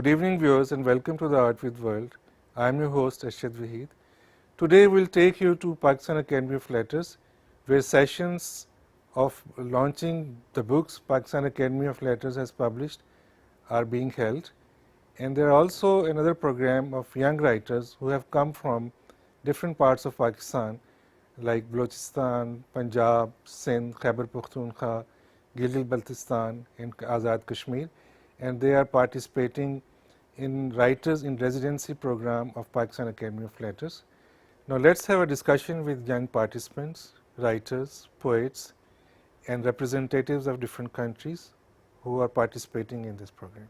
Good evening, viewers, and welcome to the Art with World. I am your host, ARSHAD. Today, we will take you to Pakistan Academy of Letters, where sessions of launching the books Pakistan Academy of Letters has published are being held. And there are also another program of young writers who have come from different parts of Pakistan, like Balochistan, Punjab, Sindh, Khyber Pakhtunkhwa, Gilgit-Baltistan, and Azad Kashmir, and they are participating in Writers in Residency program of Pakistan Academy of Letters. Now, let's have a discussion with young participants, writers, poets, and representatives of different countries who are participating in this program.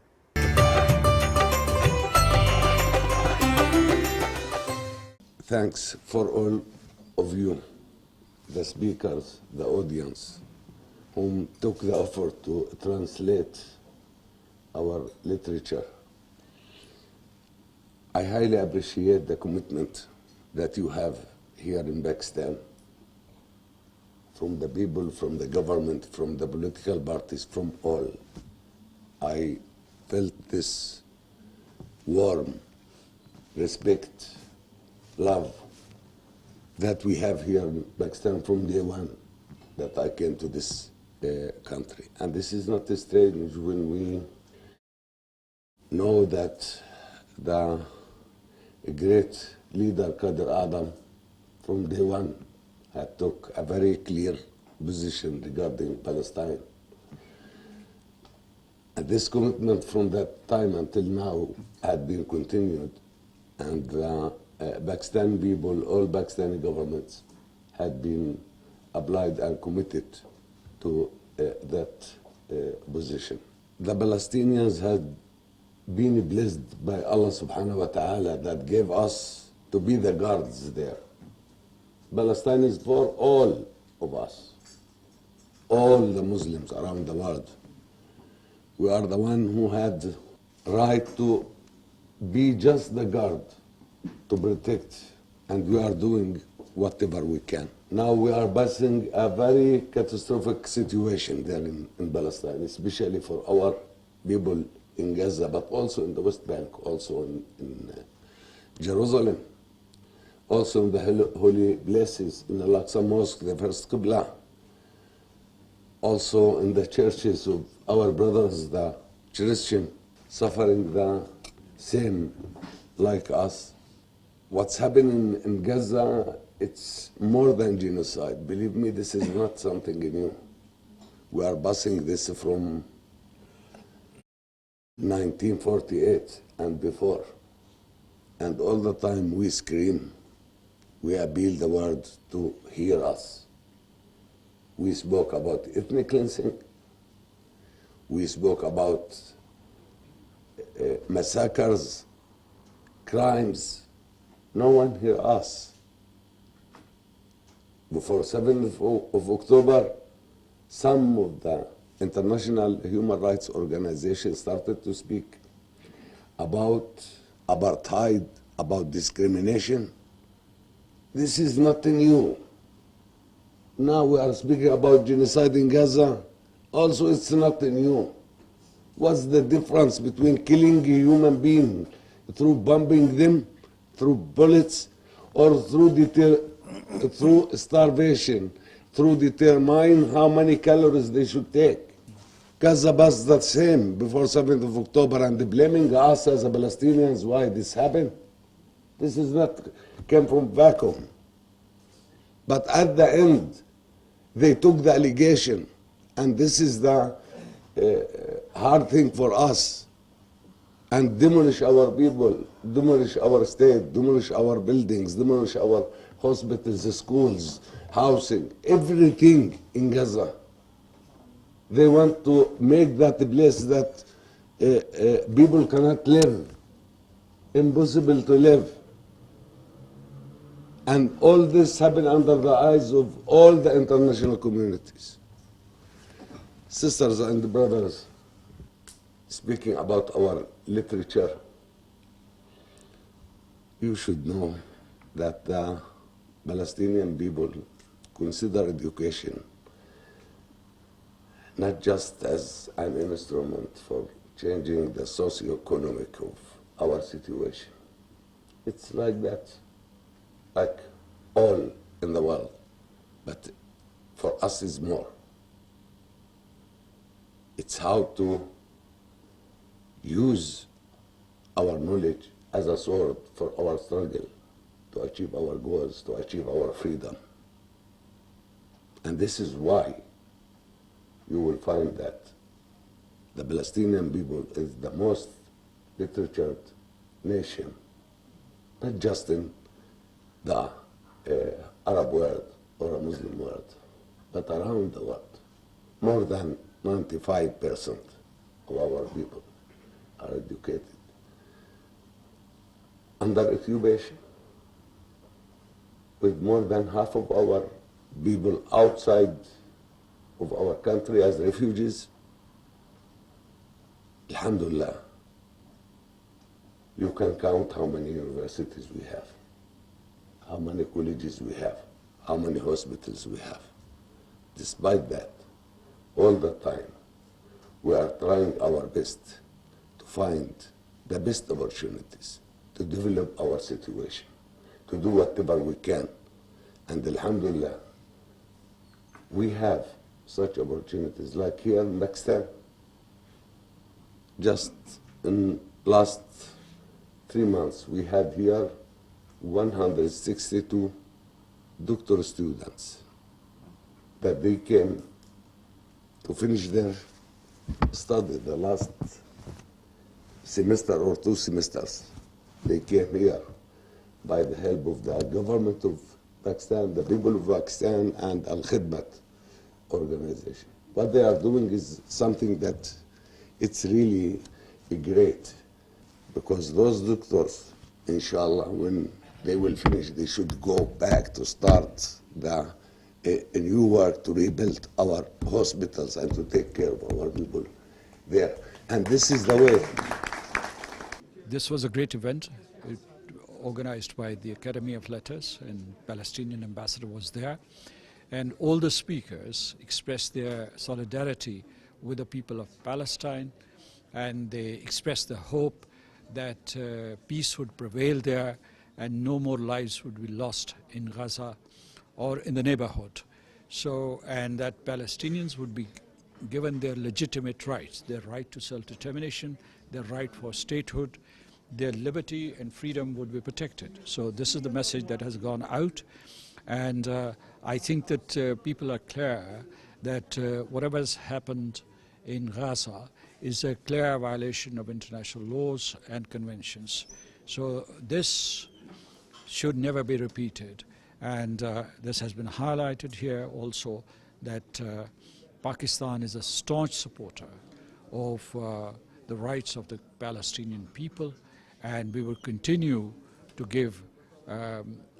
Thanks for all of you, the speakers, the audience, whom took the effort to translate our literature. I highly appreciate the commitment that you have here in Pakistan, from the people, from the government, from the political parties, from all. I felt this warm respect, love that we have here in Pakistan from day one that I came to this country. And this is not strange when we know that the great leader Qadir Adam from day one had took a very clear position regarding Palestine. And this commitment from that time until now had been continued, and Pakistani people, all Pakistani governments had been applied and committed to that position. The Palestinians had been blessed by Allah subhanahu wa ta'ala that gave us to be the guards there. Palestine is for all of us, all the Muslims around the world. We are the one who had right to be just the guard, to protect, and we are doing whatever we can. Now we are facing a very catastrophic situation there in Palestine, especially for our people in Gaza, but also in the West Bank, also in Jerusalem, also in the holy places, in the Al-Aqsa Mosque, the first Qibla, also in the churches of our brothers, the Christian, suffering the same like us. What's happening in Gaza, it's more than genocide. Believe me, this is not something new. We are passing this from 1948 and before. And all the time we scream, we appeal the world to hear us. We spoke about ethnic cleansing. We spoke about massacres, crimes. No one hear us. Before 7th of October, some of the international human rights organizations started to speak about apartheid, about discrimination. This is nothing new. Now we are speaking about genocide in Gaza. Also, it's nothing new. What's the difference between killing a human being through bombing them, through bullets, or through starvation, through determining how many calories they should take? Gaza was the same before 7th of October, and blaming us as Palestinians why this happened. This is not came from vacuum. But at the end, they took the allegation, and this is the hard thing for us, and demolish our people, demolish our state, demolish our buildings, demolish our hospitals, schools, housing, everything in Gaza. They want to make that place that people cannot live, impossible to live. And all this happened under the eyes of all the international communities. Sisters and brothers, speaking about our literature, you should know that the Palestinian people consider education not just as an instrument for changing the socio-economic of our situation. It's like that, like all in the world, but for us is more. It's how to use our knowledge as a sword for our struggle, to achieve our goals, to achieve our freedom. And this is why you will find that the Palestinian people is the most literatured nation, not just in the Arab world or a Muslim world, but around the world. More than 95% of our people are educated. Under occupation, with more than half of our people outside of our country as refugees, alhamdulillah, you can count how many universities we have, how many colleges we have, how many hospitals we have. Despite that, all the time, we are trying our best to find the best opportunities to develop our situation, to do whatever we can. And alhamdulillah, we have such opportunities, like here in Pakistan. Just in last 3 months, we had here 162 doctoral students that they came to finish their study the last semester or 2 semesters. They came here by the help of the government of Pakistan, the people of Pakistan, and Al-Khidmat organization. What they are doing is something that it's really great, because those doctors, inshallah, when they will finish, they should go back to start a new work to rebuild our hospitals and to take care of our people there. And this is the way. This was a great event organized by the Academy of Letters, and Palestinian ambassador was there. And all the speakers expressed their solidarity with the people of Palestine, and they expressed the hope that peace would prevail there and no more lives would be lost in Gaza or in the neighborhood. So, and that Palestinians would be given their legitimate rights, their right to self-determination, their right for statehood, their liberty and freedom would be protected. So this is the message that has gone out, and I think that people are clear that whatever has happened in Gaza is a clear violation of international laws and conventions. So this should never be repeated, and this has been highlighted here also, that Pakistan is a staunch supporter of the rights of the Palestinian people, and we will continue to give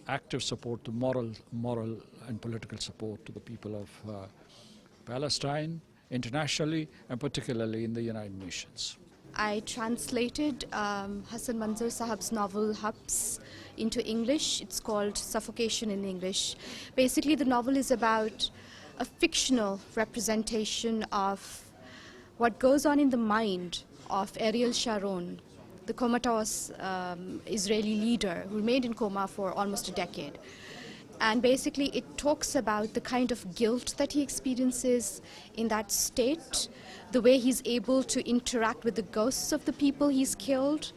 active support to moral and political support to the people of Palestine internationally and particularly in the United Nations. I translated Hassan Manzar Sahab's novel Habs into English. It's called Suffocation in English. Basically, the novel is about a fictional representation of what goes on in the mind of Ariel Sharon, the comatose Israeli leader who remained in coma for almost a decade. And basically it talks about the kind of guilt that he experiences in that state, the way he's able to interact with the ghosts of the people he's killed,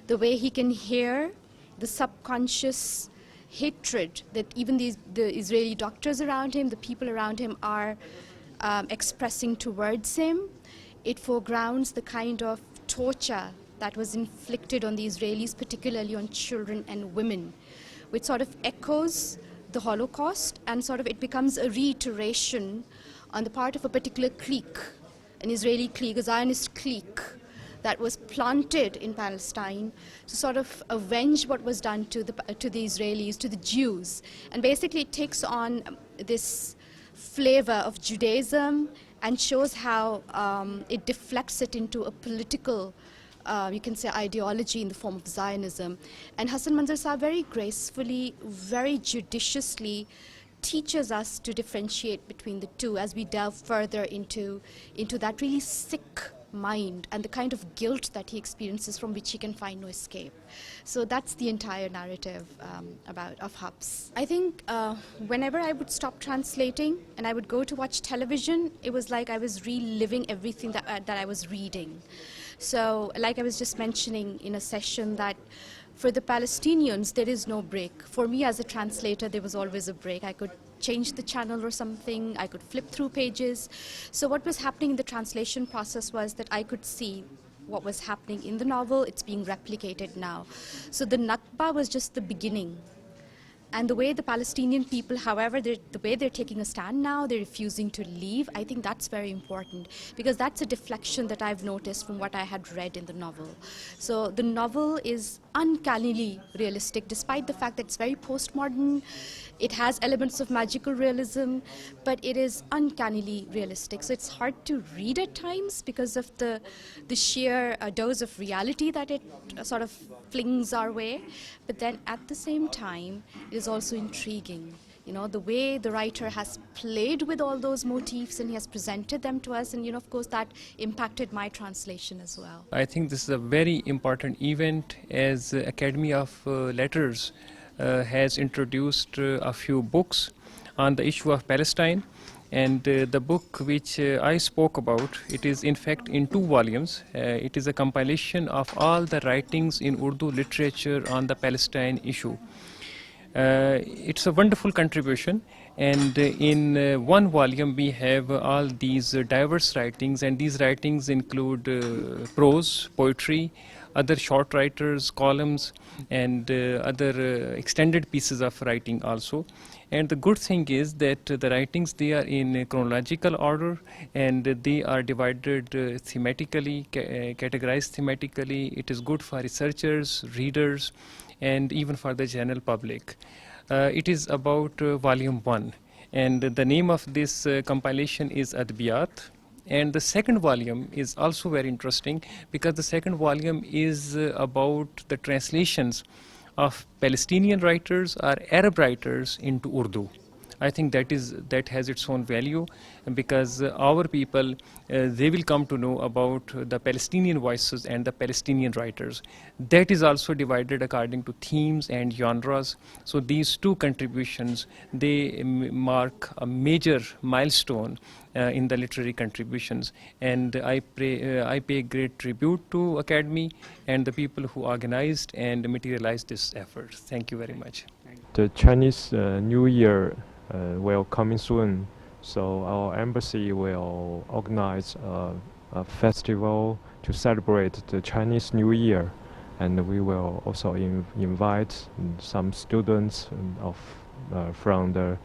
the way he can hear the subconscious hatred that even the Israeli doctors around him, the people around him are expressing towards him. It foregrounds the kind of torture that was inflicted on the Israelis, particularly on children and women, which sort of echoes the Holocaust, and sort of it becomes a reiteration on the part of a particular clique, an Israeli clique, a Zionist clique that was planted in Palestine to sort of avenge what was done to the Israelis, to the Jews. And basically it takes on this flavor of Judaism and shows how it deflects it into a political you can say ideology in the form of Zionism. And Hassan Manzar Sahab very gracefully, very judiciously teaches us to differentiate between the two as we delve further into that really sick mind and the kind of guilt that he experiences from which he can find no escape. So that's the entire narrative of Hubs. I think whenever I would stop translating and I would go to watch television, it was like I was reliving everything that I was reading. So like I was just mentioning in a session that for the Palestinians, there is no break. For me as a translator, there was always a break. I could change the channel or something, I could flip through pages. So what was happening in the translation process was that I could see what was happening in the novel, it's being replicated now. So the Nakba was just the beginning. And the way the Palestinian people, however, the way they're taking a stand now, they're refusing to leave, I think that's very important because that's a deflection that I've noticed from what I had read in the novel. So the novel is uncannily realistic, despite the fact that it's very postmodern. It has elements of magical realism, but it is uncannily realistic. So it's hard to read at times because of the sheer dose of reality that it sort of flings our way. But then at the same time, it is also intriguing. You know, the way the writer has played with all those motifs and he has presented them to us, and you know, of course, that impacted my translation as well. I think this is a very important event as Academy of Letters has introduced a few books on the issue of Palestine, and the book which I spoke about, it is in fact in 2 volumes. It is a compilation of all the writings in Urdu literature on the Palestine issue. It's a wonderful contribution, and in 1 volume we have all these diverse writings, and these writings include prose, poetry, other short writers, columns, and other extended pieces of writing also. And the good thing is that the writings, they are in chronological order, and they are divided thematically, categorized thematically. It is good for researchers, readers, and even for the general public. It is about volume 1, and the name of this compilation is Adbiyat. And the second volume is also very interesting because the second volume is about the translations of Palestinian writers or Arab writers into Urdu. I think that has its own value because our people, they will come to know about the Palestinian voices and the Palestinian writers. That is also divided according to themes and genres. So these 2 contributions, they mark a major milestone in the literary contributions, and I pay great tribute to Academy and the people who organized and materialized this effort. Thank you very much. The Chinese New Year will coming soon, so our embassy will organize a festival to celebrate the Chinese New Year, and we will also invite some students from the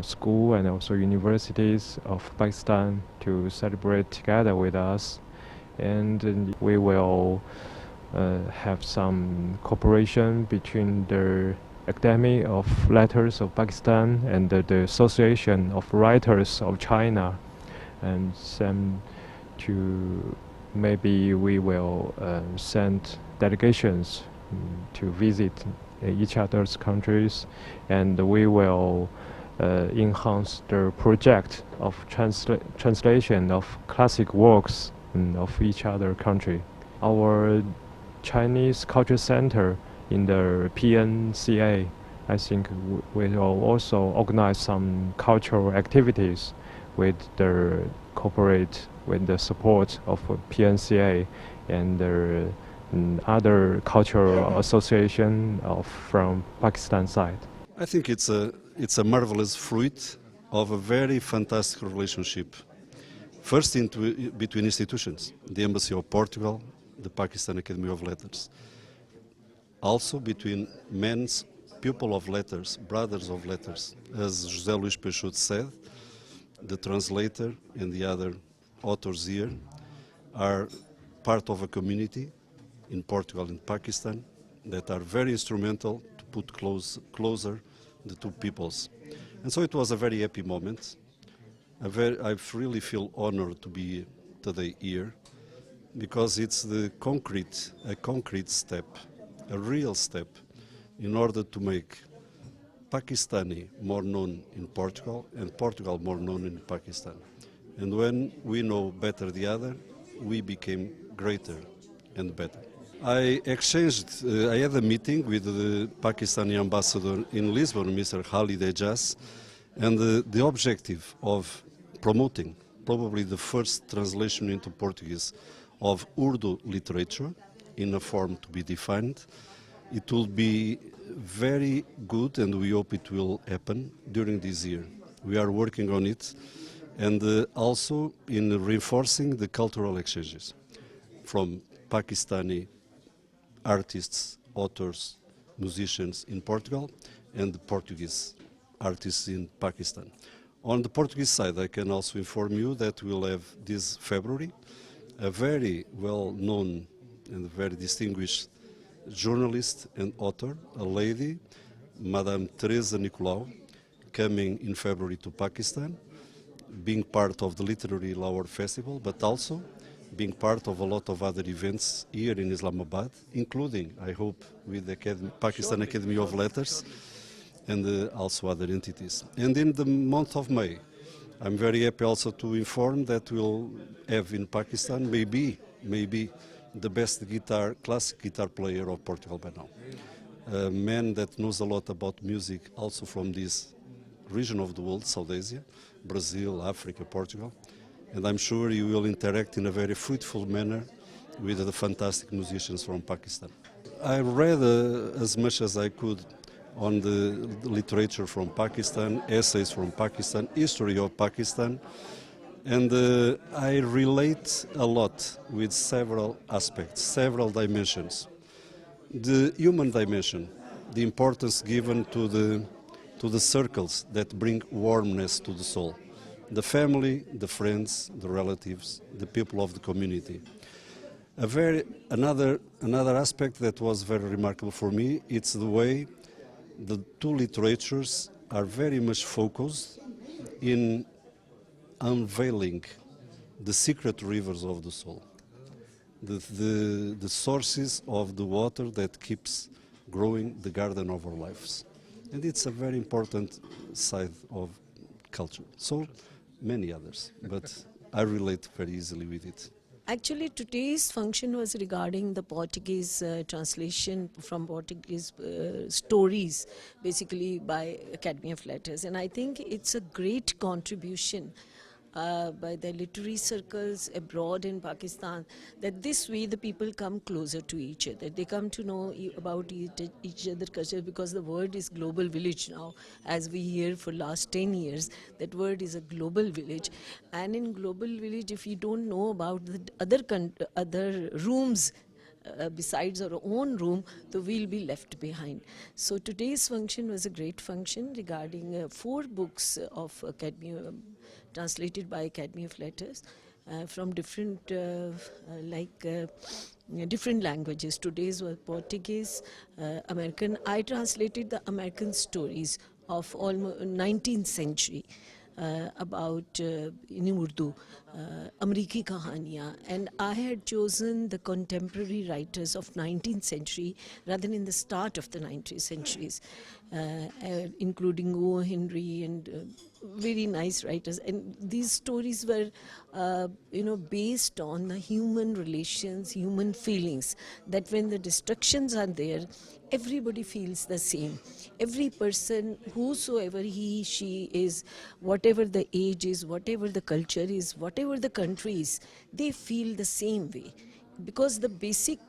school and also universities of Pakistan to celebrate together with us, and we will have some cooperation between the Academy of Letters of Pakistan and the Association of Writers of China, and maybe we will send delegations to visit each other's countries, and we will enhance the project of translation of classic works of each other country. Our Chinese Culture Center in the PNCA, I think we will also organize some cultural activities with the support of PNCA and the other cultural association from Pakistan side. I think it's a marvelous fruit of a very fantastic relationship. First between institutions, the Embassy of Portugal, the Pakistan Academy of Letters. Also between men's people of letters, brothers of letters. As José Luís Peixoto said, the translator and the other authors here are part of a community in Portugal and Pakistan that are very instrumental to put closer the 2 peoples. And so it was a very happy moment. I really feel honored to be today here because it's a concrete step, a real step in order to make Pakistani more known in Portugal and Portugal more known in Pakistan. And when we know better the other, we became greater and better. I had a meeting with the Pakistani ambassador in Lisbon, Mr. Khalid Ejaz, and the objective of promoting probably the first translation into Portuguese of Urdu literature in a form to be defined. It will be very good, and we hope it will happen during this year. We are working on it, and also in reinforcing the cultural exchanges from Pakistani artists, authors, musicians in Portugal and Portuguese artists in Pakistan. On the Portuguese side, I can also inform you that we'll have this February a very well-known and very distinguished journalist and author, a lady, Madame Teresa Nicolau, coming in February to Pakistan, being part of the Literary Lahore Festival, but also being part of a lot of other events here in Islamabad, including, I hope, with the Pakistan Academy of Letters and also other entities. And in the month of May, I'm very happy also to inform that we'll have in Pakistan maybe the best classic guitar player of Portugal by now. A man that knows a lot about music also from this region of the world, South Asia, Brazil, Africa, Portugal. And I'm sure you will interact in a very fruitful manner with the fantastic musicians from Pakistan. I read as much as I could on the literature from Pakistan, essays from Pakistan, history of Pakistan, and I relate a lot with several aspects, several dimensions. The human dimension, the importance given to the circles that bring warmness to the soul. The family, the friends, the relatives, the people of the community. Another aspect that was very remarkable for me, it's the way the two literatures are very much focused in unveiling the secret rivers of the soul, the sources of the water that keeps growing the garden of our lives. And it's a very important side of culture. So many others, but I relate very easily with it. Actually, today's function was regarding the Portuguese translation from Portuguese stories, basically by Academy of Letters. And I think it's a great contribution by the literary circles abroad in Pakistan, that this way the people come closer to each other. They come to know about each other's culture, because the word is global village now, as we hear for last 10 years. That word is a global village. And in global village, if you don't know about the other rooms besides our own room, so we'll be left behind. So today's function was a great function regarding 4 books of Academy, translated by Academy of Letters from different different languages. Today's was Portuguese, American. I translated the American stories of almost 19th century. About in Urdu, Amriki Kahaniya, and I had chosen the contemporary writers of 19th century rather than in the start of the 19th centuries, including O. Henry and very nice writers. And these stories were, based on the human relations, human feelings, that when the destructions are there, everybody feels the same. Every person, whosoever he, she is, whatever the age is, whatever the culture is, whatever the country is, they feel the same way. Because the basic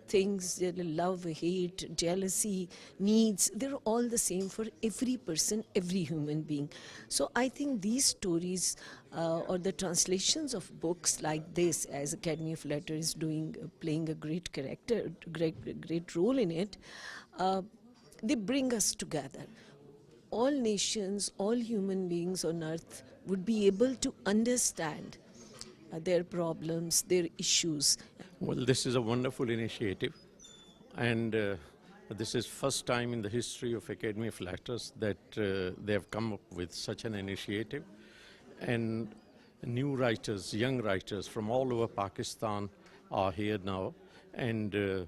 things, love, hate, jealousy, needs, they're all the same for every person, every human being. So I think these stories or the translations of books like this, as Academy of Letters is doing, playing a great character, great role in it, they bring us together. All nations, all human beings on earth would be able to understand their problems, their issues. Well, this is a wonderful initiative, and this is first time in the history of Academy of Letters that they have come up with such an initiative. And new writers, young writers from all over Pakistan are here now, and they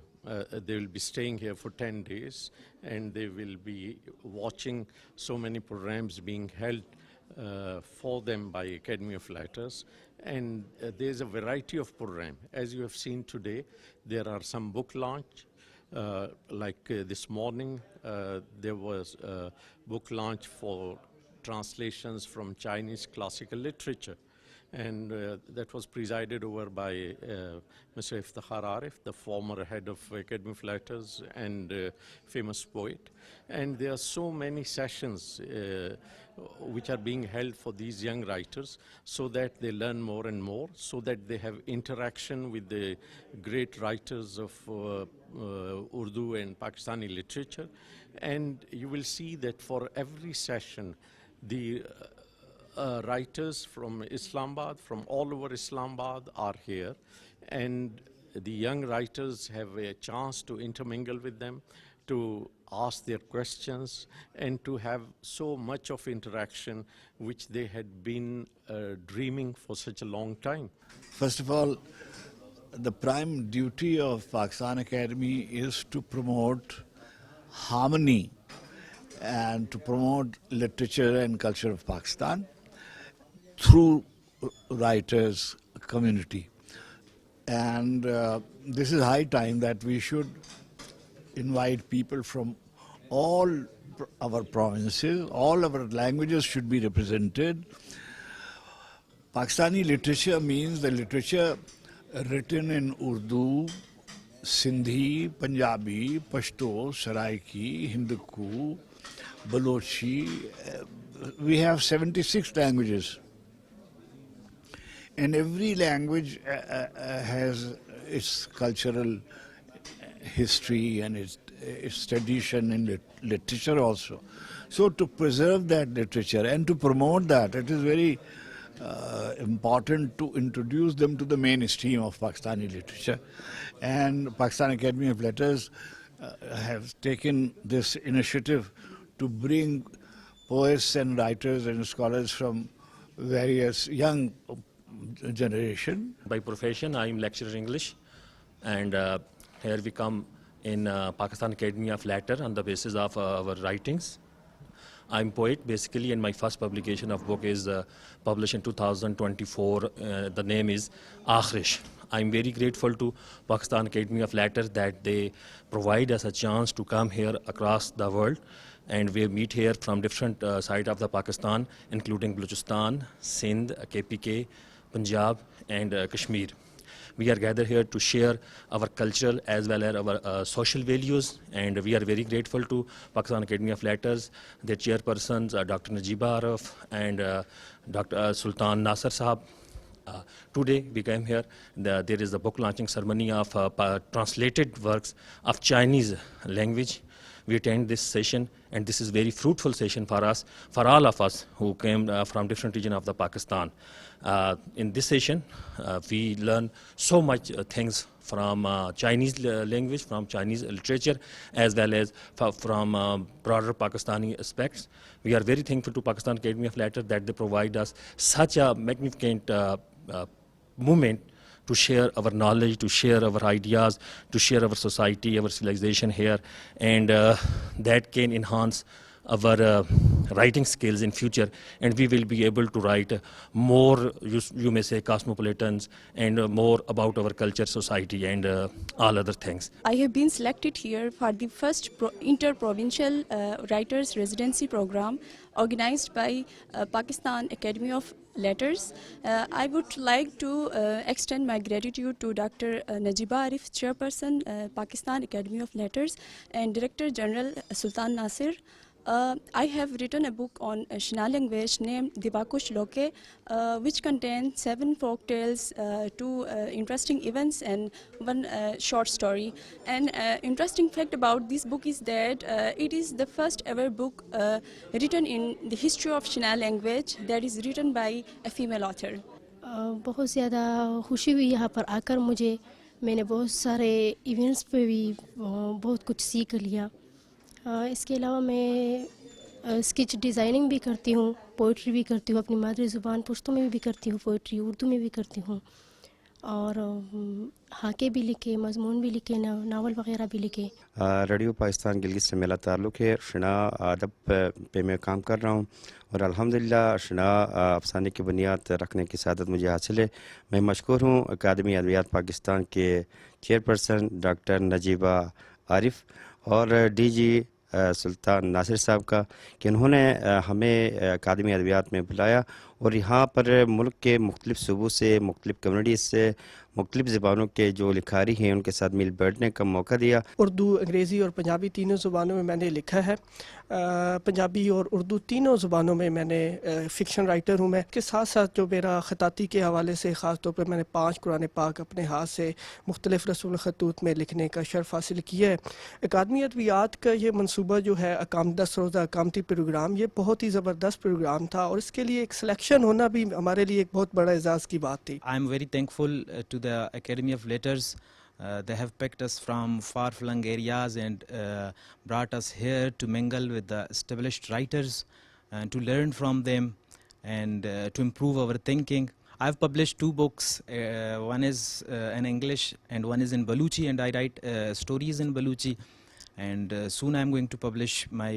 will be staying here for 10 days, and they will be watching so many programs being held for them by Academy of Letters, and there's a variety of program. As you have seen today, there are some book launch. This morning, there was a book launch for translations from Chinese classical literature, and that was presided over by Mr. Iftikhar Arif, the former head of Academy of Letters and famous poet. And there are so many sessions which are being held for these young writers so that they learn more and more, so that they have interaction with the great writers of Urdu and Pakistani literature. And you will see that for every session, the writers from Islamabad, from all over Islamabad are here, and the young writers have a chance to intermingle with them, to ask their questions, and to have so much of interaction which they had been dreaming for such a long time. First of all, the prime duty of Pakistan Academy is to promote harmony and to promote literature and culture of Pakistan through writers community. And this is high time that we should invite people from all our provinces, all our languages should be represented. Pakistani literature means the literature written in Urdu, Sindhi, Punjabi, Pashto, Saraiki, Hinduku, Balochi. We have 76 languages. And every language has its cultural history and its tradition in literature also. So to preserve that literature and to promote that, it is very important to introduce them to the mainstream of Pakistani literature. And Pakistan Academy of Letters have taken this initiative to bring poets and writers and scholars from various young generation. By profession, I am lecturer English, and here we come in Pakistan Academy of Letters on the basis of our writings. I'm poet basically, and my first publication of book is published in 2024. The name is ARSHAD. I'm very grateful to Pakistan Academy of Letters that they provide us a chance to come here across the world, and we meet here from different sides of the Pakistan, including Balochistan, Sindh, KPK, Punjab, and Kashmir. We are gathered here to share our cultural as well as our social values, and we are very grateful to Pakistan Academy of Letters, their chairpersons, Dr. Najiba Arif and Dr. Sultan Nasser Sahab. Today we came here, there is a book launching ceremony of translated works of Chinese language. We attend this session, and this is very fruitful session for us, for all of us who came from different regions of the Pakistan. In this session, we learn so much things from Chinese language, from Chinese literature, as well as from broader Pakistani aspects. We are very thankful to Pakistan Academy of Letters that they provide us such a magnificent movement to share our knowledge, to share our ideas, to share our society, our civilization here, and that can enhance our writing skills in future, and we will be able to write more, you may say, cosmopolitans, and more about our culture, society, and all other things. I have been selected here for the first inter-provincial writers residency program organized by Pakistan Academy of Letters. I would like to extend my gratitude to Dr. Najiba Arif, Chairperson, Pakistan Academy of Letters, and Director General Sultan Nasser. I have written a book on Shina language named Dibakush Loke, which contains 7 folk tales, 2 interesting events, and 1 short story. An interesting fact about this book is that it is the first ever book written in the history of Shina language that is written by a female author. बहुत ज़्यादा खुशी हुई यहाँ पर आकर मुझे. मैंने बहुत सारे इवेंट्स पे भी बहुत कुछ सीख लिया. इसके अलावा मैं स्केच डिज़ाइनिंग भी करती हूँ, पोइट्री भी करती हूँ, अपनी मादरी ज़ुबान पश्तो में भी करती हूँ, पोइट्री उर्दू में भी करती हूँ. और हाके भी लिखे, मजमून भी लिखे, नावल वगैरह भी लिखे। रेडियो पाकिस्तान गिलगित से मेरा ताल्लुक़ है। शना अदब पे मैं काम कर रहा हूँ और अल्हम्दुलिल्लाह शना अफसाने की बुनियाद रखने की सआदत मुझे हासिल है। मैं मशकूर हूँ अकादमी अदबियात पाकिस्तान के चेयरपर्सन डॉक्टर नजीबा आरिफ और डीजी सुल्तान नासिर साहब का कि उन्होंने हमें अकादमी अदबियात में बुलाया और यहाँ पर मुल्क के मुख्तलिफ़ सूबों से, मुख्तलिफ़ कम्युनिटीज़ से, मुख्तलिफ़ ज़बानों के जो लिखारी हैं उनके साथ मिल बैठने का मौका दिया। उर्दू, अंग्रेज़ी और पंजाबी तीनों ज़ुबानों में मैंने लिखा है। पंजाबी और उर्दू तीनों ज़ुबानों में मैंने फ़िक्शन राइटर हूँ मैं। के साथ साथ जो मेरा ख़ताती के हवाले से ख़ास तौर पर मैंने 5 कुरान पाक अपने हाथ से मुख्तलिफ़ रसूल ख़तूत में लिखने का शर्फ़ हासिल किया है। अकादमी अदबियात का ये मनसूबा जो है 10 रोज़ा अकामती प्रोग्राम, ये बहुत ही ज़बरदस्त प्रोग्राम था और इसके लिए एक सिलेक्शन होना भी हमारे लिए एक बहुत बड़ा एजाज़ की बात थी। I am very thankful to the Academy of Letters. They have picked us from far-flung areas and brought us here to mingle with the established writers and to learn from them and to improve our thinking. I've published 2 books. One is in English and one is in Baluchi, and I write stories in Baluchi. And soon I'm going to publish my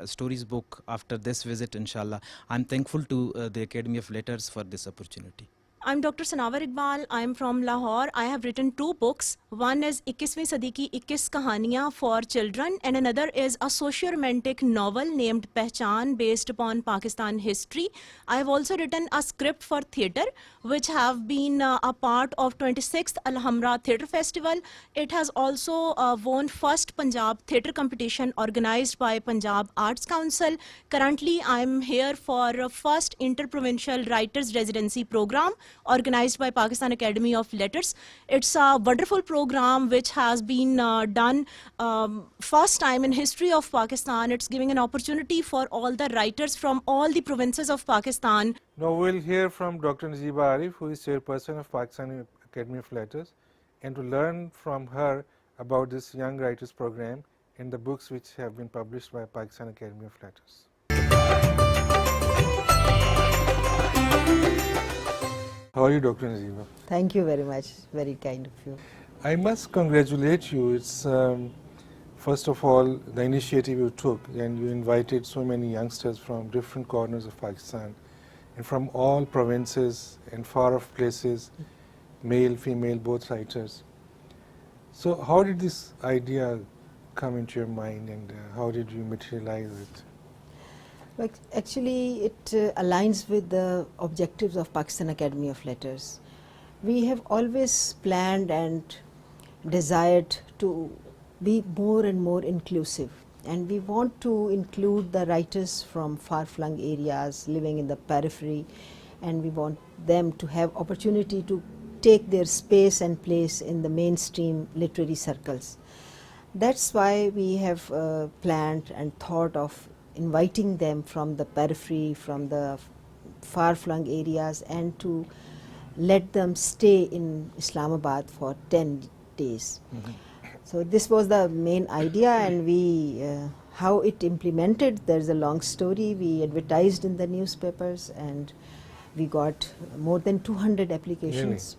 stories book after this visit, inshallah. I'm thankful to the Academy of Letters for this opportunity. I'm Dr. Sanawar Iqbal. I'm from Lahore. I have written 2 books. One is 21वीं सदी की 21 कहानियाँ for children, and another is a socio-romantic novel named Pehchan based upon Pakistan history. I have also written a script for theatre which have been a part of 26th Alhambra Theatre Festival. It has also won first Punjab theatre competition organized by Punjab Arts Council. Currently I'm here for first interprovincial writers residency program organized by Pakistan Academy of Letters. It's a wonderful program which has been done first time in history of Pakistan. It's giving an opportunity for all the writers from all the provinces of Pakistan. Now we'll hear from Dr. Najeeba Arif, who is chairperson of Pakistan Academy of Letters, and to learn from her about this Young Writers program and the books which have been published by Pakistan Academy of Letters. How are you, Dr. Najeeba? Thank you very much. Very kind of you. I must congratulate you. It's first of all the initiative you took, and you invited so many youngsters from different corners of Pakistan and from all provinces and far off places, male, female, both writers. So how did this idea come into your mind, and how did you materialize it? Actually, it aligns with the objectives of Pakistan Academy of Letters. We have always planned and desired to be more and more inclusive, and we want to include the writers from far-flung areas living in the periphery, and we want them to have opportunity to take their space and place in the mainstream literary circles. That's why we have planned and thought of inviting them from the periphery, from the far-flung areas, and to let them stay in Islamabad for 10 days. So this was the main idea, and we how it implemented, there's a long story. We advertised in the newspapers and we got more than 200 applications.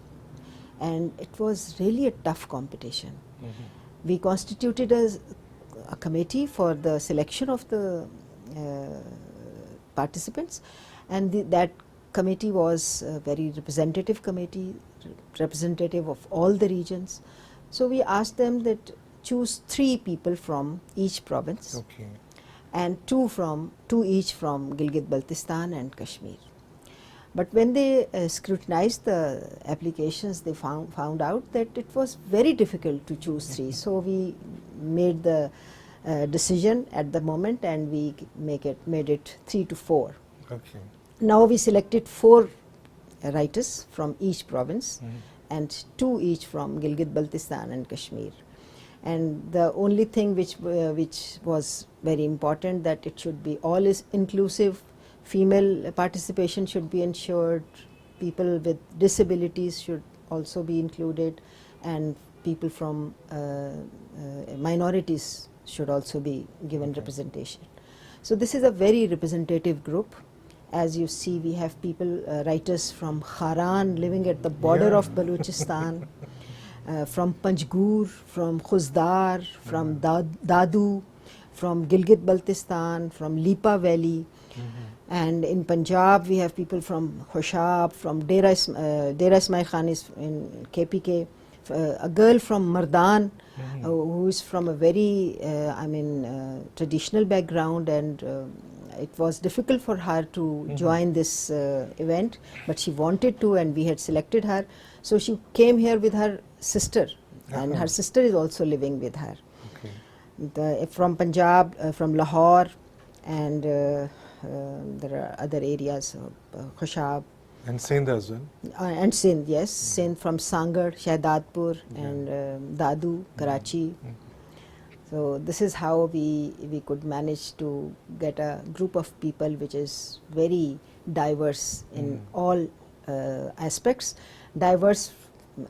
Really? And it was really a tough competition. We constituted a committee for the selection of the participants, and that committee was a very representative committee, representative of all the regions. So we asked them that choose 3 people from each province, and 2 each from Gilgit-Baltistan and Kashmir. But when they scrutinized the applications, they found out that it was very difficult to choose 3. So we made the decision at the moment, and we made it 3 to 4. Now we selected 4 writers from each province and 2 each from Gilgit-Baltistan and Kashmir. And the only thing which was very important, that it should be all is inclusive. Female participation should be ensured. People with disabilities should also be included, and people from minorities should also be given representation. So this is a very representative group, As you see, we have people, writers from Haran living at the border Yeah. of Balochistan, from Panjgur, from Khuzdar, from Dadu, from Gilgit-Baltistan, from Lipa Valley. And in Punjab, we have people from Hoshab, from Dera Ismail Khan is in KPK, a girl from Mardan, who is from a very, traditional background, and it was difficult for her to join this event, but she wanted to, and we had selected her. So she came here with her sister, and her sister is also living with her. From Punjab, from Lahore, and there are other areas, Khoshab. And Sindh as well. And Sindh, yes. Sindh from Sangar, Shahdadpur, and Dadu, Karachi. So this is how we could manage to get a group of people which is very diverse in all aspects. Diverse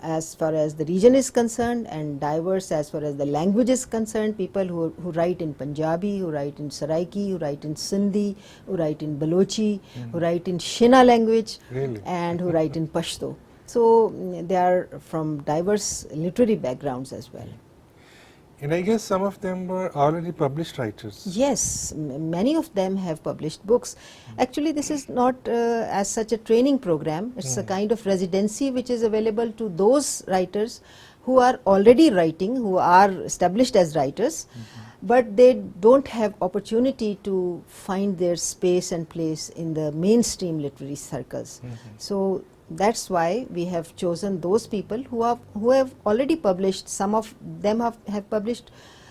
as far as the region is concerned, and diverse as far as the language is concerned. People who write in Punjabi, who write in Saraiki, who write in Sindhi, who write in Balochi, who write in Shina language, and who write in Pashto. So they are from diverse literary backgrounds as well. And I guess some of them were already published writers. Yes, many of them have published books. Actually, this is not as such a training program. It's a kind of residency which is available to those writers who are already writing, who are established as writers, but they don't have opportunity to find their space and place in the mainstream literary circles. So that's why we have chosen those people who have already published. Some of them have published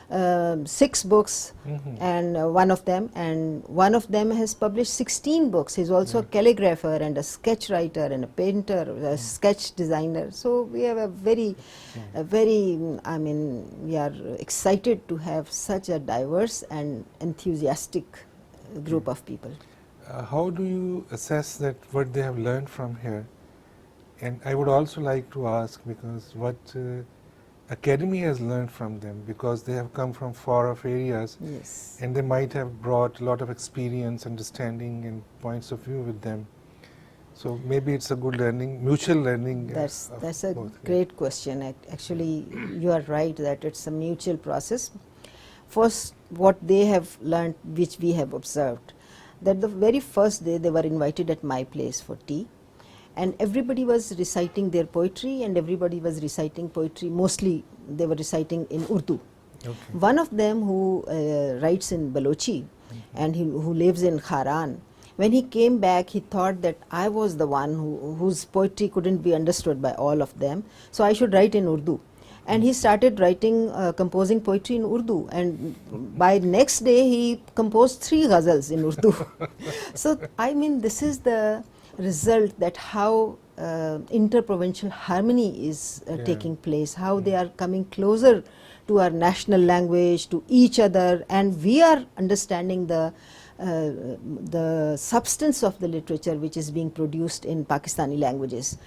6 books, and one of them has published 16 books. He's also a calligrapher and a sketch writer and a painter, a sketch designer. So we have a very, we are excited to have such a diverse and enthusiastic group of people. How do you assess that what they have learned from here? And I would also like to ask, because what Academy has learned from them, because they have come from far off areas, and they might have brought a lot of experience, understanding and points of view with them. So maybe it's a good learning, mutual learning. That's a great question. Actually, you are right that it's a mutual process. First, what they have learned, which we have observed, that the very first day they were invited at my place for tea. And everybody was reciting their poetry, and everybody was reciting poetry, mostly they were reciting in Urdu. One of them who writes in Balochi and who lives in Haran, when he came back, he thought that I was the one whose poetry couldn't be understood by all of them, so I should write in Urdu. And he started writing, composing poetry in Urdu, and by next day he composed 3 ghazals in Urdu. So I mean, this is the result, that how interprovincial harmony is taking place, how they are coming closer to our national language, to each other, and we are understanding the substance of the literature which is being produced in Pakistani languages.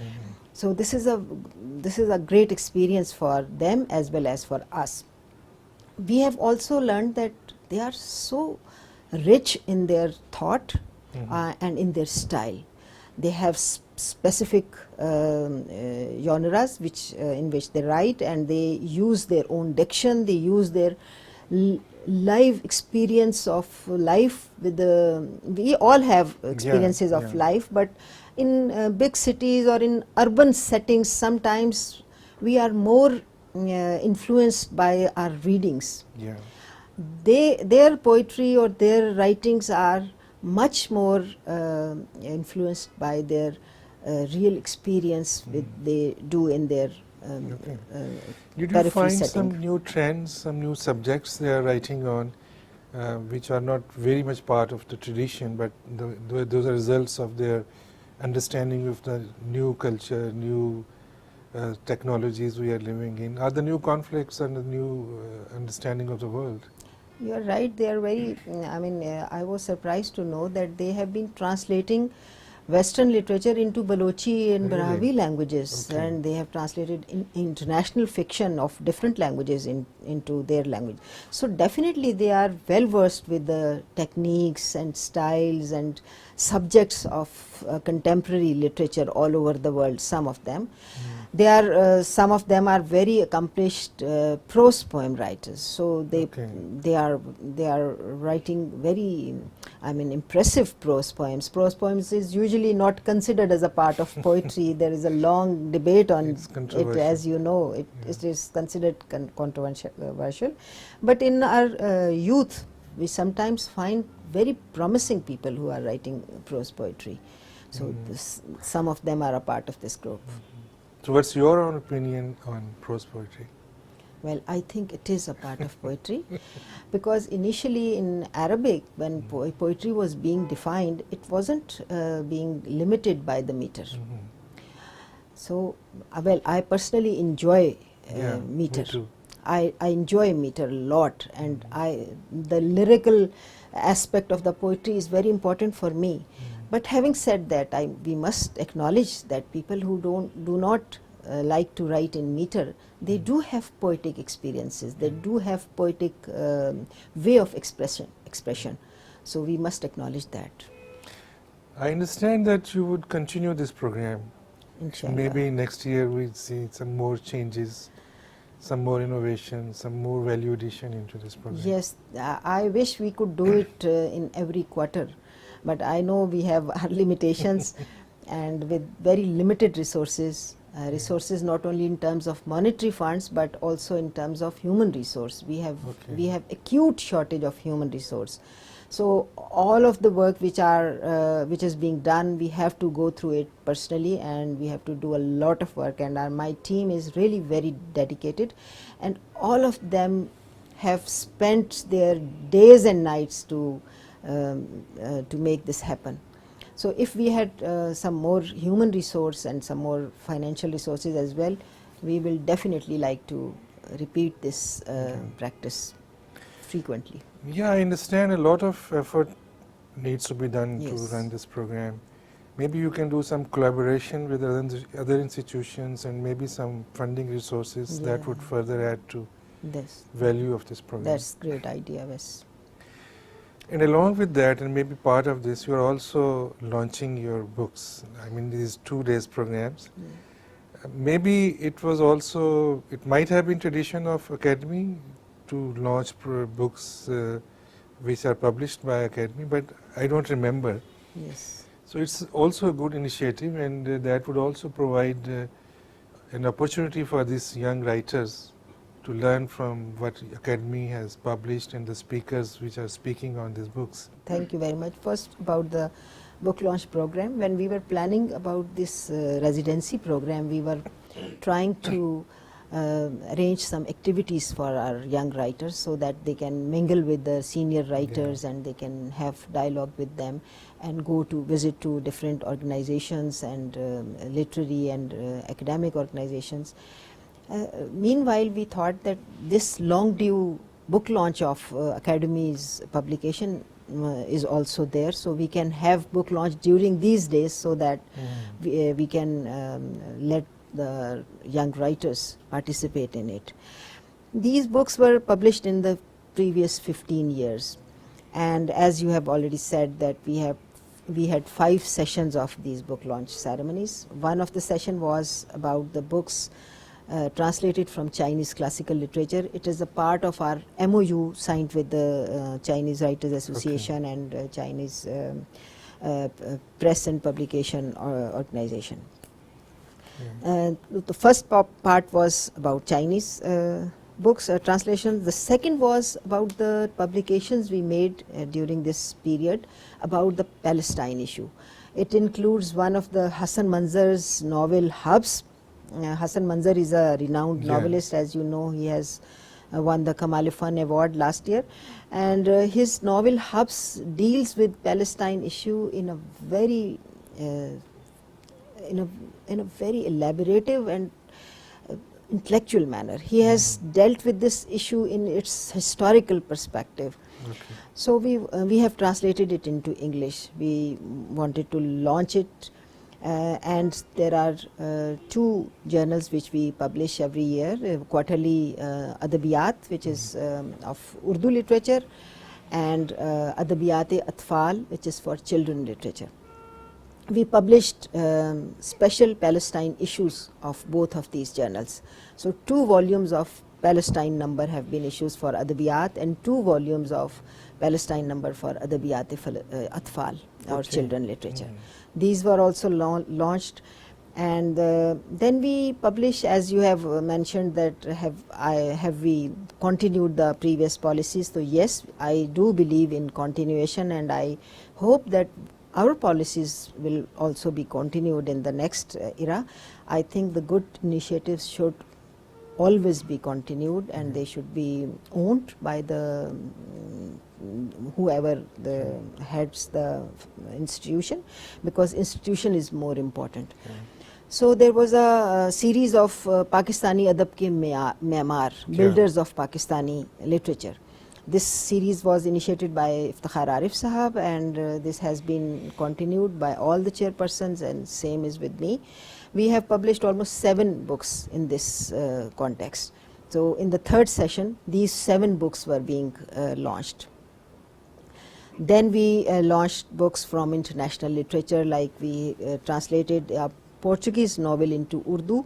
So this is a great experience for them as well as for us. We have also learned that they are so rich in their thought and in their style. They have specific genres in which they write, and they use their own diction, they use their live experience of life with we all have experiences of life, but in big cities or in urban settings, sometimes we are more influenced by our readings. Their poetry or their writings are much more influenced by their real experience they do in their Did you find some new trends, some new subjects they are writing on, which are not very much part of the tradition, but those are results of their understanding of the new culture, new technologies we are living in? Are the new conflicts and the new understanding of the world? You are right, they are very, I was surprised to know that they have been translating Western literature into Balochi and Really? Brahui languages, Okay. and they have translated international fiction of different languages into their language. So definitely they are well versed with the techniques and styles and subjects of contemporary literature all over the world, some of them. They are some of them are very accomplished prose poem writers, so they are writing very, I mean, impressive prose poems. Prose poems is usually not considered as a part of poetry. There is a long debate on it, as you know. It is considered controversial, but in our youth we sometimes find very promising people who are writing prose poetry. So some of them are a part of this group. So what's your own opinion on prose poetry? Well, I think it is a part of poetry because initially in Arabic, when poetry was being defined, it wasn't being limited by the meter. So, well, I personally enjoy meter. Me too. I enjoy meter a lot, and the lyrical aspect of the poetry is very important for me. But having said that, we must acknowledge that people who do not like to write in meter, they do have poetic experiences. They do have poetic way of expression. So we must acknowledge that. I understand that you would continue this program. Inshallah. Maybe next year we'll see some more changes, some more innovation, some more value addition into this program. Yes, I wish we could do it in every quarter, but I know we have our limitations and with very limited resources, resources not only in terms of monetary funds but also in terms of human resource. We have acute shortage of human resource. So all of the work which is being done, we have to go through it personally, and we have to do a lot of work, and my team is really very dedicated, and all of them have spent their days and nights to make this happen. So if we had some more human resource and some more financial resources as well, we will definitely like to repeat this practice frequently. Yeah, I understand a lot of effort needs to be done to Yes. run this program. Maybe you can do some collaboration with other institutions and maybe some funding resources that Yeah. would further add to This. value of this program. That's great idea, yes. And along with that, and maybe part of this, you are also launching your books. I mean, these 2 days programs. Maybe it might have been tradition of Academy to launch books which are published by Academy, but I don't remember. Yes. So it's also a good initiative, and that would also provide an opportunity for these young writers to learn from what Academy has published and the speakers which are speaking on these books. Thank you very much. First, about the book launch program. When we were planning about this residency program, we were trying to arrange some activities for our young writers so that they can mingle with the senior writers and they can have dialogue with them and go to visit to different organizations and literary and academic organizations. Meanwhile, we thought that this long due book launch of Academy's publication is also there, so we can have book launch during these days so that we can let the young writers participate in it. These books were published in the previous 15 years, and as you have already said that we had 5 sessions of these book launch ceremonies. One of the session was about the books translated from Chinese classical literature. It is a part of our MOU signed with the Chinese Writers Association and Chinese Press and Publication Organization. The first part was about Chinese books translations. The second was about the publications we made during this period about the Palestine issue. It includes one of the Hassan Manzar's novel Hubs. Hassan Manzar is a renowned novelist, as you know. He has won the Kamal Fun Award last year, and his novel Hubs deals with Palestine issue in a very elaborative and intellectual manner. He has dealt with this issue in its historical perspective. Okay. So we have translated it into English. We wanted to launch it, and there are two journals which we publish every year: quarterly Adabiyat, which is of Urdu literature, and Adabiyat-e-Atfal, which is for children literature. We published special Palestine issues of both of these journals. So 2 volumes of Palestine number have been issues for Adabiyat, and 2 volumes of Palestine number for Adabiyat-e-Atfal, or children literature. These were also launched, and then we publish, as you have mentioned, that have we continued the previous policies. So yes, I do believe in continuation, and I hope that our policies will also be continued in the next era. I think the good initiatives should always be continued, and they should be owned by the whoever the heads the institution, because institution is more important. So there was a series of Pakistani Adab ke Me'amar, builders of Pakistani literature. This series was initiated by Iftikhar Arif Sahab, and this has been continued by all the chairpersons, and same is with me. We have published almost 7 books in this context. So in the 3rd session, these 7 books were being launched. Then we launched books from international literature, like we translated a Portuguese novel into Urdu.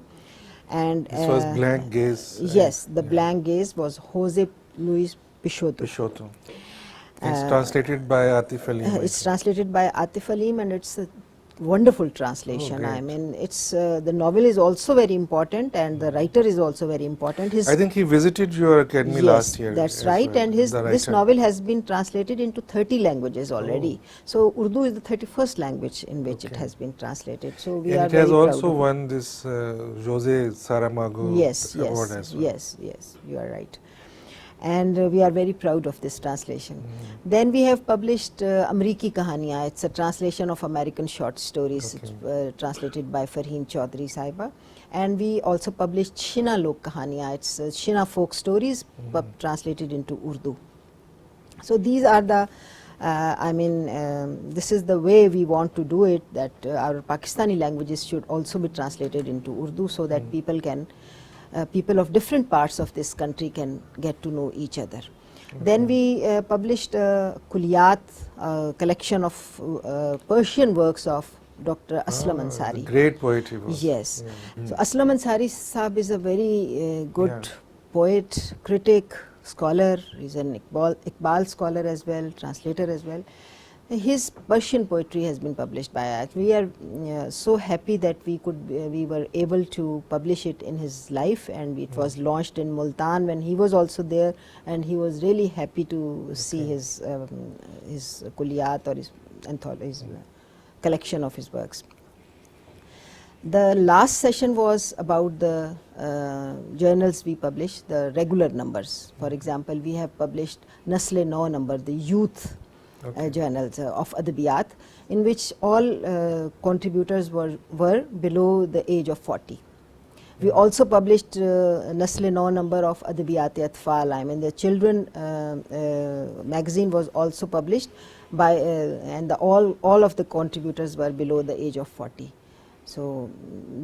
And this was Blank Gaze. Yes, the Blank Gaze was Jose Luis Peixoto. It's translated by Atif Alim. It's translated by Atif Alim, and it's a wonderful translation. I mean, it's the novel is also very important, and the writer is also very important. I think he visited your academy last year. That's right, well, and this novel has been translated into 30 languages already. So Urdu is the 31st language in which it has been translated. So we are it has very also proud of won this Jose Saramago award as well. Yes, you are right. And we are very proud of this translation. Then we have published Amriki Kahaniya. It's a translation of American short stories. It's translated by Farheen Chaudhary Saiba. And we also published Shina Lok Kahaniya. It's Shina folk stories translated into Urdu. So these are the this is the way we want to do it, that our Pakistani languages should also be translated into Urdu, so that people can people of different parts of this country can get to know each other. Then we published Kuliyat, a collection of Persian works of Dr. Aslam Ansari. Great poetry book. Yes. So Aslam Ansari Sahab is a very good poet, critic, scholar. He's an Iqbal scholar as well, translator as well. His Persian poetry has been published by us. We are so happy that we were able to publish it in his life, and it was launched in Multan when he was also there, and he was really happy to see his Kuliyat, or his anthology, collection of his works. The last session was about the journals we published, the regular numbers. For example, we have published Nasle-Nau number, the youth journals of Adabiyat, in which all contributors were below the age of 40. We also published Nasle-Nau number of Adabiyat-e-Atfal. I mean, the children magazine was also published by and all of the contributors were below the age of 40. So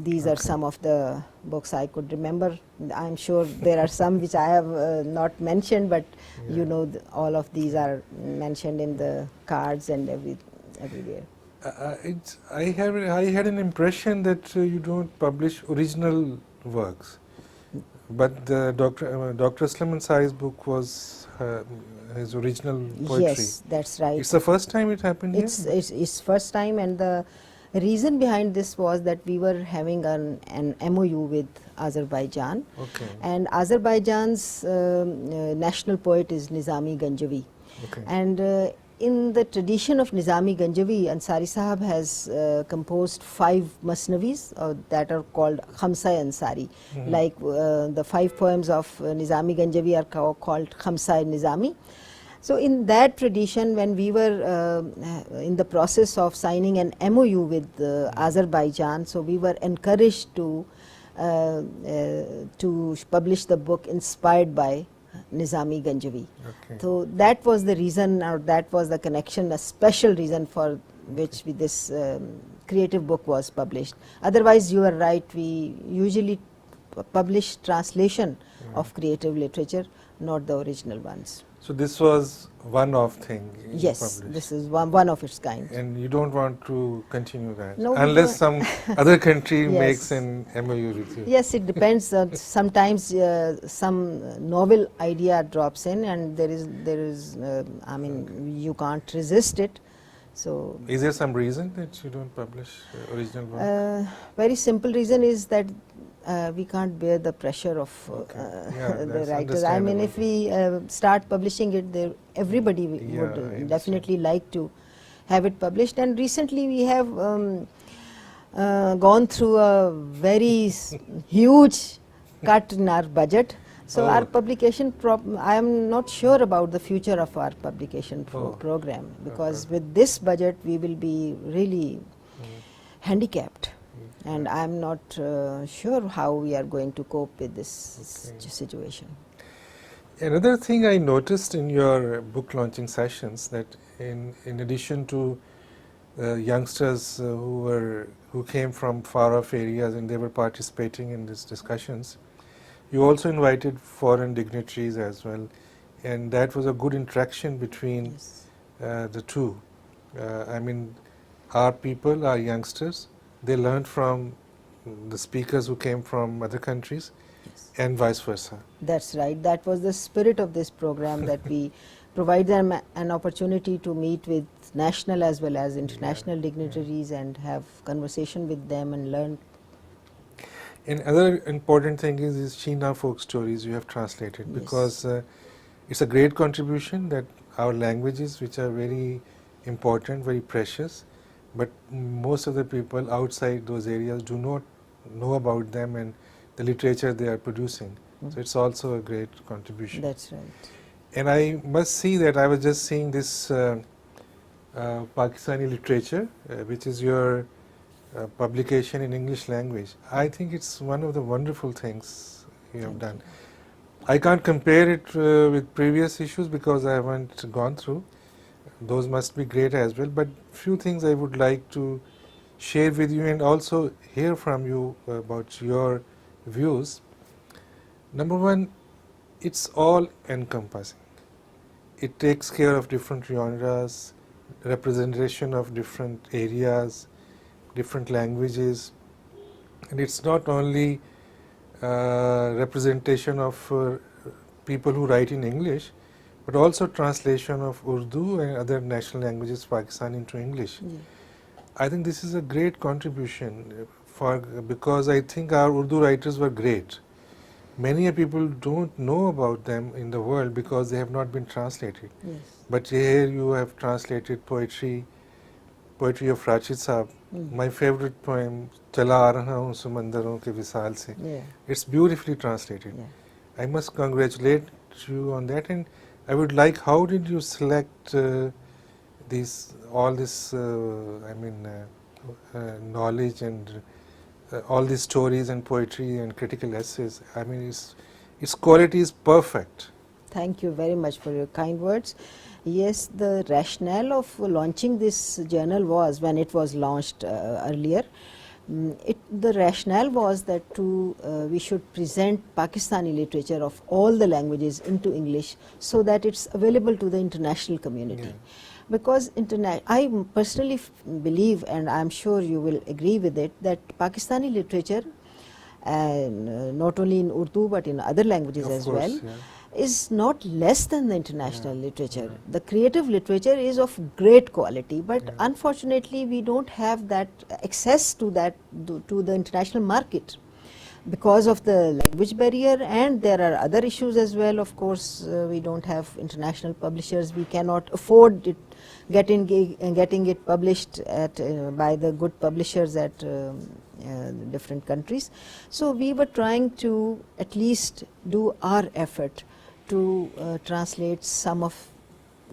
these are some of the books I could remember. I'm sure there are some which I have not mentioned, but you know, all of these are mentioned in the cards and everywhere. I had an impression that you don't publish original works, but Dr. Aslam Ansari's book was his original poetry. Yes, that's right. It's the first time it happened here? It's first time, and the reason behind this was that we were having an MOU with Azerbaijan, and Azerbaijan's national poet is Nizami Ganjavi. And in the tradition of Nizami Ganjavi, Ansari Sahab has composed 5 masnavis that are called Khamsa Ansari. Like the 5 poems of Nizami Ganjavi are called Khamsa Nizami. So in that tradition, when we were in the process of signing an MOU with Azerbaijan, so we were encouraged to to publish the book inspired by Nizami Ganjavi. Okay. So that was the reason, or that was the connection, a special reason for which this creative book was published. Otherwise, you are right, we usually publish translation of creative literature, not the original ones. So this was one-off thing you Yes, published. this is one of its kind. And you don't want to continue that No, we unless don't. some other country Yes. makes an MOU with you. Yes, it depends. Sometimes some novel idea drops in, and there is I mean, you can't resist it. So, is there some reason that you don't publish original work? very simple reason is that we can't bear the pressure of Yeah, the that's writers. I mean, if we start publishing it, everybody Yeah, I would understand. definitely like to have it published. And recently we have gone through a very huge cut in our budget. So our publication, I am not sure about the future of our publication program, because with this budget we will be really handicapped. And I am not sure how we are going to cope with this situation. Another thing I noticed in your book launching sessions, that in addition to youngsters who came from far off areas and they were participating in these discussions, you also invited foreign dignitaries as well, and that was a good interaction between the two. I mean, our people, our youngsters, they learned from the speakers who came from other countries, and vice versa. That's right. That was the spirit of this program, that we provide them an opportunity to meet with national as well as international dignitaries and have conversation with them and learn. And other important thing is China folk stories you have translated, because it's a great contribution that our languages, which are very important, very precious, but most of the people outside those areas do not know about them and the literature they are producing. So it's also a great contribution. That's right. And I must see that I was just seeing this Pakistani literature, which is your publication in English language. I think it's one of the wonderful things you have done. I can't compare it with previous issues because I haven't gone through. Those must be great as well, but few things I would like to share with you and also hear from you about your views. Number one, it's all encompassing. It takes care of different genres, representation of different areas, different languages, and it's not only representation of people who write in English, but also translation of Urdu and other national languages, Pakistan, into English. I think this is a great contribution because I think our Urdu writers were great. Many people don't know about them in the world because they have not been translated. But here you have translated poetry of Rashid Saab. My favorite poem, Chala aa raha hoon samandaron ke visal se. It's beautifully translated. I must congratulate you on that, and I would like, how did you select all this knowledge and all these stories and poetry and critical essays? I mean, its quality is perfect. Thank you very much for your kind words. Yes, the rationale of launching this journal was, when it was launched earlier, the rationale was that we should present Pakistani literature of all the languages into English so that it's available to the international community. Because I personally believe, and I'm sure you will agree with it, that Pakistani literature, not only in Urdu but in other languages as well, is not less than the international literature. The creative literature is of great quality, but unfortunately we don't have that access to that, to the international market, because of the language barrier, and there are other issues as well. Of course, we don't have international publishers. We cannot afford it, getting it published by the good publishers at different countries. So we were trying to at least do our effort to translate some of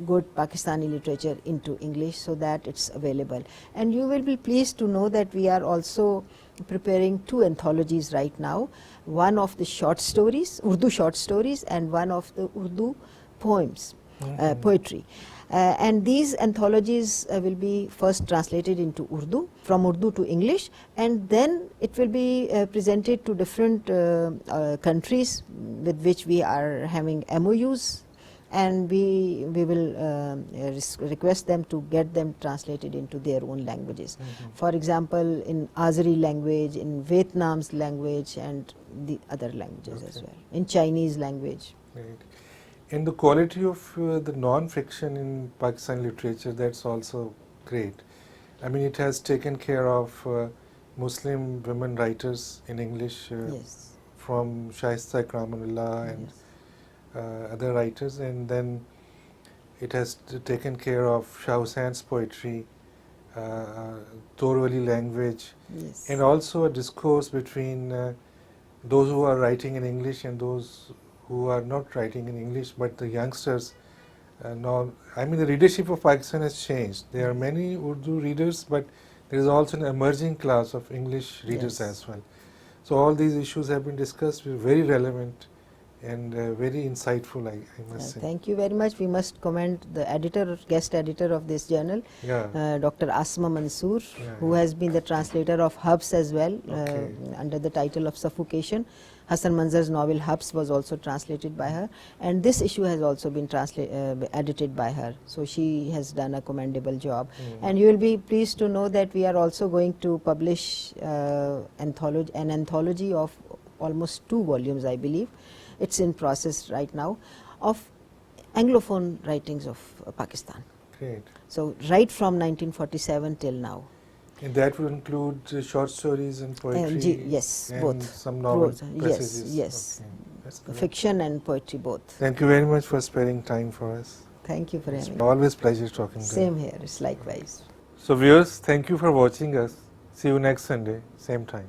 good Pakistani literature into English so that it's available. And you will be pleased to know that we are also preparing 2 anthologies right now, one of the short stories, Urdu short stories, and one of the Urdu poems, poetry. And these anthologies will be first translated into Urdu, from Urdu to English, and then it will be presented to different countries with which we are having MOUs, and we will request them to get them translated into their own languages. For example, in Azeri language, in Vietnam's language, and the other languages as well, in Chinese language. Right. And the quality of the non-fiction in Pakistani literature, that's also great. I mean, it has taken care of Muslim women writers in English, Yes. from Shaista Ikramanullah and other writers, and then it has taken care of Shah Hussein's poetry, Torwali language, Yes. and also a discourse between those who are writing in English and those who are not writing in English, but the youngsters now, I mean, the readership of Pakistan has changed. There are many Urdu readers, but there is also an emerging class of English readers as well. So all these issues have been discussed, very relevant and very insightful, I must say. Thank you very much. We must commend the editor, guest editor of this journal, Dr. Asma Mansoor, who has been the translator of Hubs as well, under the title of Suffocation. Hassan Manzar's novel Hubs was also translated by her, and this issue has also been edited by her. So she has done a commendable job. And you will be pleased to know that we are also going to publish an anthology of almost 2 volumes, I believe. It's in process right now, of Anglophone writings of Pakistan. Great. So right from 1947 till now. And that will include short stories and poetry? Yes, and both. Some novel Yes, passages? yes. Okay. Fiction and poetry both. Thank you very much for sparing time for us. Thank you for having me. Always pleasure talking to you. Same here, it's likewise. So viewers, thank you for watching us. See you next Sunday, same time.